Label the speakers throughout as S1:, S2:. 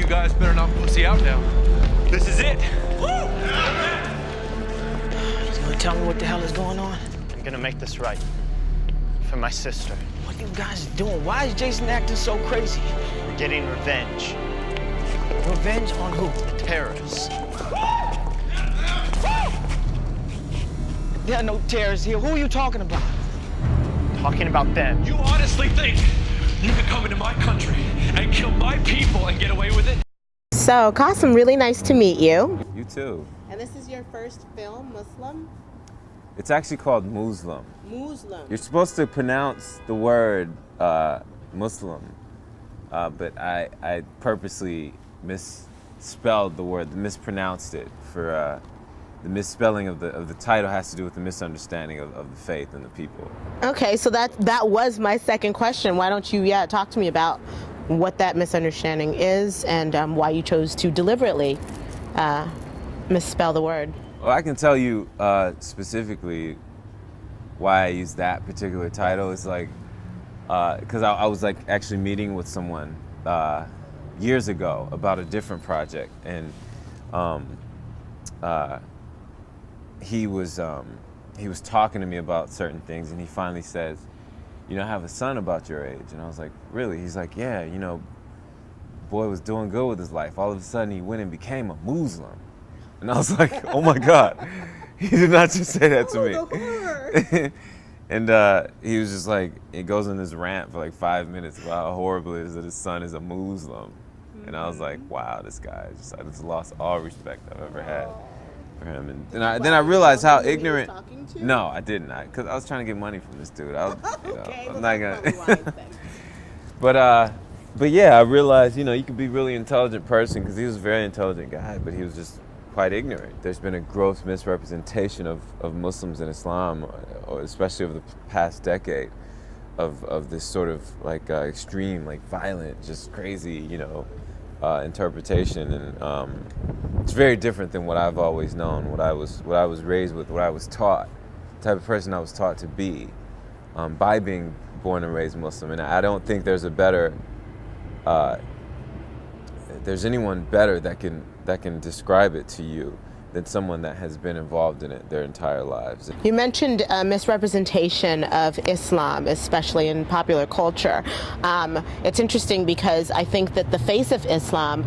S1: guys better not pussy out now. This is it.
S2: You gonna tell me what the hell is going on?
S3: I'm gonna make this right. For my sister.
S2: What are you guys doing? Why is Jason acting so crazy?
S3: We're getting revenge.
S2: Revenge on who?
S3: The terrorists.
S2: There are no terrorists here. Who are you talking about?
S3: Talking about them.
S1: You honestly think you can come into my country and kill my people and get away with it?
S4: So, Qasim, really nice to meet you.
S5: You too.
S4: And this is your first film, Moozlum?
S5: It's actually called Moozlum.
S4: Moozlum.
S5: You're supposed to pronounce the word Muslim, but I purposely misspelled the word, mispronounced it for the misspelling of the title has to do with the misunderstanding of the faith and the people.
S4: Okay, so that was my second question. Why don't you, talk to me about what that misunderstanding is and why you chose to deliberately misspell the word.
S5: Well, I can tell you specifically why I used that particular title. It's like, because I was like actually meeting with someone years ago about a different project, and he was talking to me about certain things, and he finally says, you know, I have a son about your age. And I was like, really? He's like, yeah, you know, boy was doing good with his life. All of a sudden he went and became a Moozlum. And I was like, oh my God, he did not just say that to me. And he was just like, it goes in this rant for like 5 minutes about how horrible it is that his son is a Moozlum. And I was like, wow, this guy, I just lost all respect I've ever had for him. And then I realized how ignorant. No, I didn't. Because I was trying to get money from this dude. I was, I'm not gonna. But yeah, I realized, you know, you could be a really intelligent person, because he was a very intelligent guy, but he was just quite ignorant. There's been a gross misrepresentation of Muslims in Islam, or especially over the past decade, of this sort of like extreme, like violent, just crazy, you know, interpretation, and it's very different than what I've always known, what I was raised with, what I was taught, the type of person I was taught to be, by being born and raised Muslim. And I don't think there's there's anyone better that can describe it to you than someone that has been involved in it their entire lives.
S4: You mentioned misrepresentation of Islam, especially in popular culture. It's interesting because I think that the face of Islam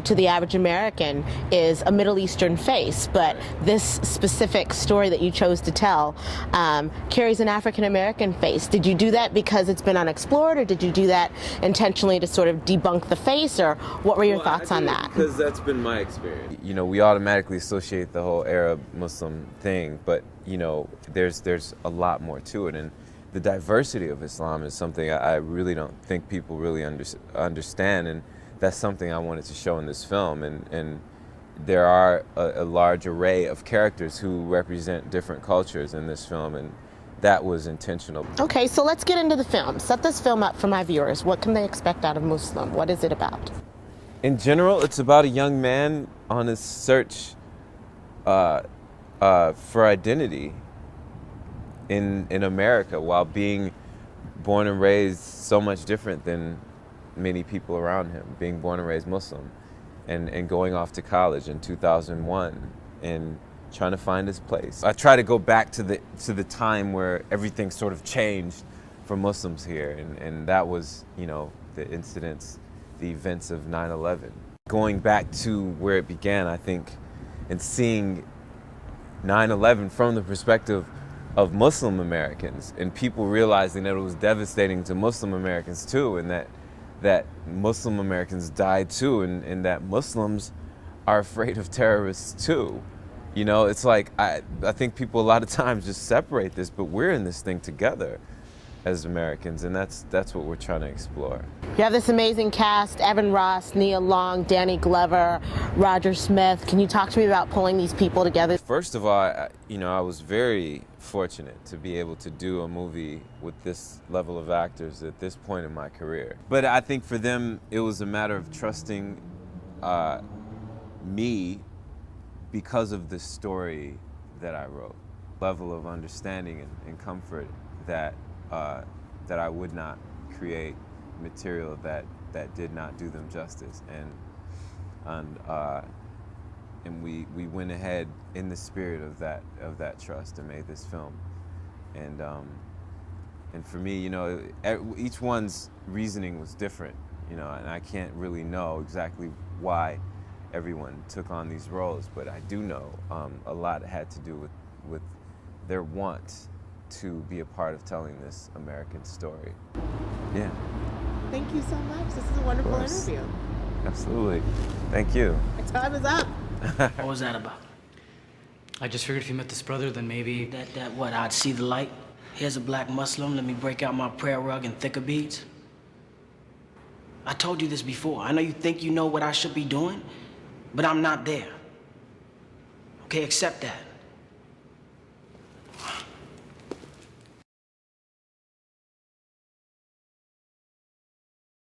S4: to the average American is a Middle Eastern face, but this specific story that you chose to tell carries an African American face. Did you do that because it's been unexplored, or did you do that intentionally to sort of debunk the face, or what were your thoughts on that?
S5: Because that's been my experience. You know, we automatically associate the whole Arab Muslim thing, but you know, there's a lot more to it, and the diversity of Islam is something I really don't think people really understand, and that's something I wanted to show in this film. And there are a large array of characters who represent different cultures in this film, and that was intentional. Okay, so let's get into the film. Set this film up for my viewers. What can they expect out of Moozlum? What is it about? In general, it's about a young man on his search for identity in America, while being born and raised so much different than many people around him, being born and raised Muslim, and going off to college in 2001 and trying to find his place. I try to go back to the time where everything sort of changed for Muslims here, and that was, you know, the incidents, the events of 9/11. Going back to where it began, I think, and seeing 9/11 from the perspective of Muslim Americans, and people realizing that it was devastating to Muslim Americans too, and that Muslim Americans died too, and that Muslims are afraid of terrorists too. You know, it's like, I think people a lot of times just separate this, but we're in this thing together as Americans, and that's what we're trying to explore. You have this amazing cast: Evan Ross, Nia Long, Danny Glover, Roger Smith. Can you talk to me about pulling these people together? First of all, I was very fortunate to be able to do a movie with this level of actors at this point in my career. But I think for them, it was a matter of trusting me because of the story that I wrote. Level of understanding and comfort that I would not create material that did not do them justice. And and we went ahead in the spirit of that trust and made this film. And for me, you know, each one's reasoning was different, you know, and I can't really know exactly why everyone took on these roles, but I do know a lot had to do with their want to be a part of telling this American story. Yeah.
S4: Thank you so much. This is a wonderful interview.
S5: Absolutely. Thank you.
S4: My time is up.
S6: What was that about?
S1: I just figured if you met this brother, then maybe...
S6: That what, I'd see the light? Here's a black Muslim, let me break out my prayer rug and thicker beads? I told you this before. I know you think you know what I should be doing, but I'm not there. Okay, accept that.